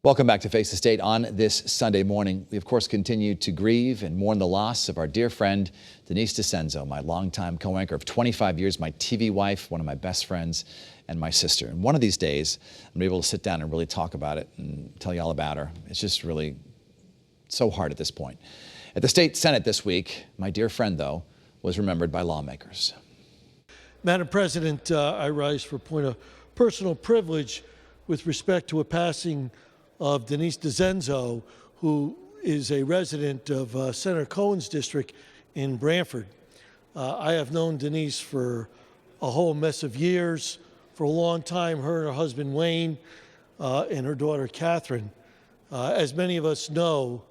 Welcome back to Face the State on this Sunday morning. We, of course, continue to grieve and mourn the loss of our dear friend, Denise D'Ascenzo, my longtime co-anchor of 25 years, my TV wife, one of my best friends, and my sister. And one of these days, I'm able to sit down and really talk about it and tell you all about her. It's just really so hard at this point. At the State Senate this week, my dear friend, though, was remembered by lawmakers. Madam President, I rise for a point of personal privilege with respect to a passing of Denise D'Ascenzo, who is a resident of Senator Cohen's district in Branford. I have known Denise for a whole mess of years. For a long time, her and her husband Wayne and her daughter Catherine. As many of us know,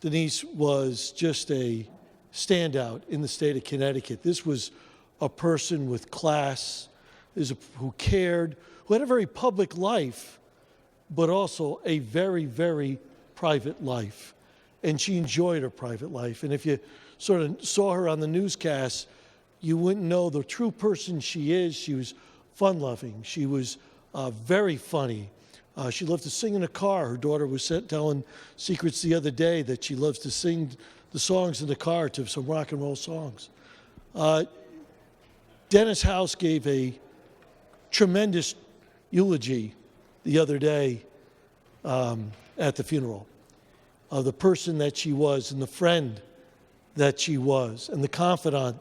Denise was just a standout in the state of Connecticut. This was a person with class, who cared, who had a very public life, but also a very, very private life. And she enjoyed her private life. And if you sort of saw her on the newscast, you wouldn't know the true person she is. She was fun-loving. She was very funny. She loved to sing in a car. Her daughter was telling secrets the other day that she loves to sing the songs in the car to some rock and roll songs. Dennis House gave a tremendous eulogy the other day at the funeral of the person that she was and the friend that she was and the confidant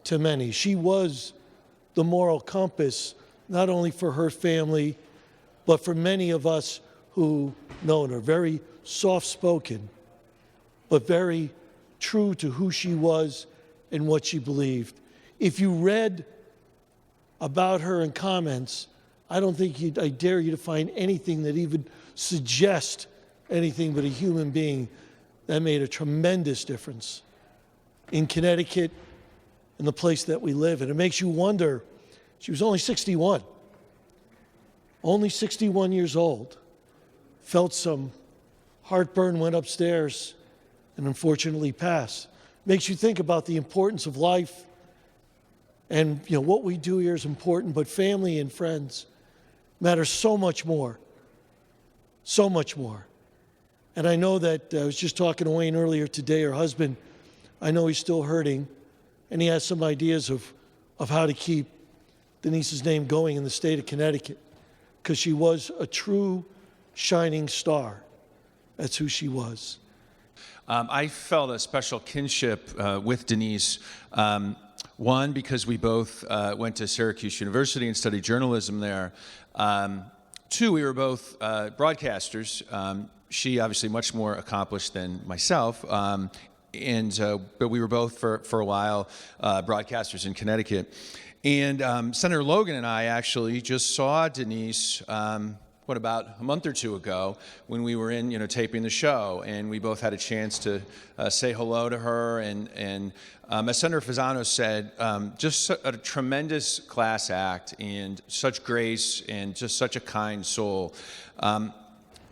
to many. She was the moral compass, not only for her family, but for many of us who know her. Very soft-spoken, but very true to who she was and what she believed. If you read about her in comments, I don't think I dare you to find anything that even suggests anything but a human being that made a tremendous difference in Connecticut and the place that we live in. It makes you wonder, she was only 61 years old, felt some heartburn, went upstairs, and unfortunately passed. Makes you think about the importance of life, and what we do here is important, but family and friends matter so much more, so much more. And I know that I was just talking to Wayne earlier today, her husband. I know he's still hurting, and he has some ideas of how to keep Denise's name going in the state of Connecticut, because she was a true shining star. That's who she was. I felt a special kinship with Denise. One, because we both went to Syracuse University and studied journalism there. Two, we were both broadcasters. She obviously much more accomplished than myself. But we were both for a while broadcasters in Connecticut. And Senator Logan and I actually just saw Denise about a month or two ago when we were in taping the show, and we both had a chance to say hello to her. And as Senator Fasano said, just a tremendous class act and such grace and just such a kind soul.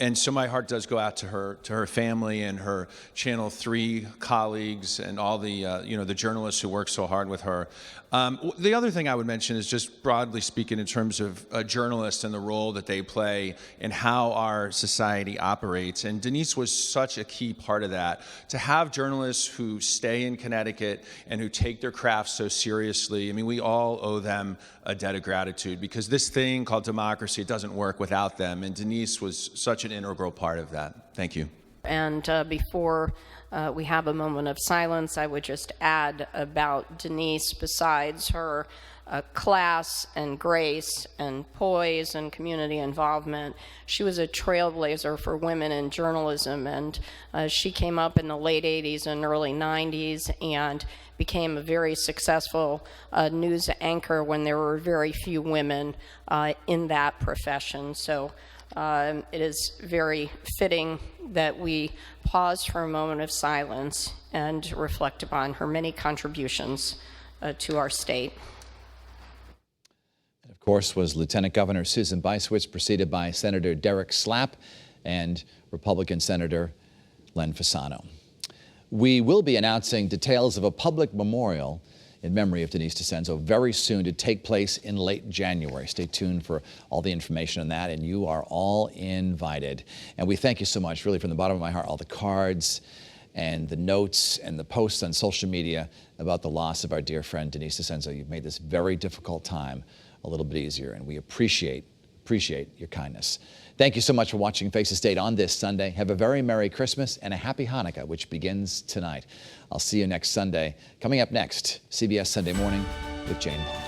And so my heart does go out to her family and her Channel 3 colleagues and all the the journalists who work so hard with her. The other thing I would mention is just broadly speaking in terms of journalists and the role that they play in how our society operates. And Denise was such a key part of that. To have journalists who stay in Connecticut and who take their craft so seriously, I mean, we all owe them a debt of gratitude, because this thing called democracy doesn't work without them. And Denise was such an integral part of that. Thank you. And before we have a moment of silence, I would just add about Denise, besides her class and grace and poise and community involvement, she was a trailblazer for women in journalism. And she came up in the late 80s and early 90s and became a very successful news anchor when there were very few women in that profession. So it is very fitting that we pause for a moment of silence and reflect upon her many contributions to our state. And of course, was Lieutenant Governor Susan Bysiewicz, preceded by Senator Derek Slapp and Republican Senator Len Fasano. We will be announcing details of a public memorial in memory of Denise D'Ascenzo very soon to take place in late January. Stay tuned for all the information on that, and you are all invited. And we thank you so much, really from the bottom of my heart, all the cards and the notes and the posts on social media about the loss of our dear friend Denise D'Ascenzo. You've made this very difficult time a little bit easier, and we appreciate your kindness. Thank you so much for watching Face the State on this Sunday. Have a very Merry Christmas and a Happy Hanukkah, which begins tonight. I'll see you next Sunday. Coming up next, CBS Sunday Morning with Jane Paul.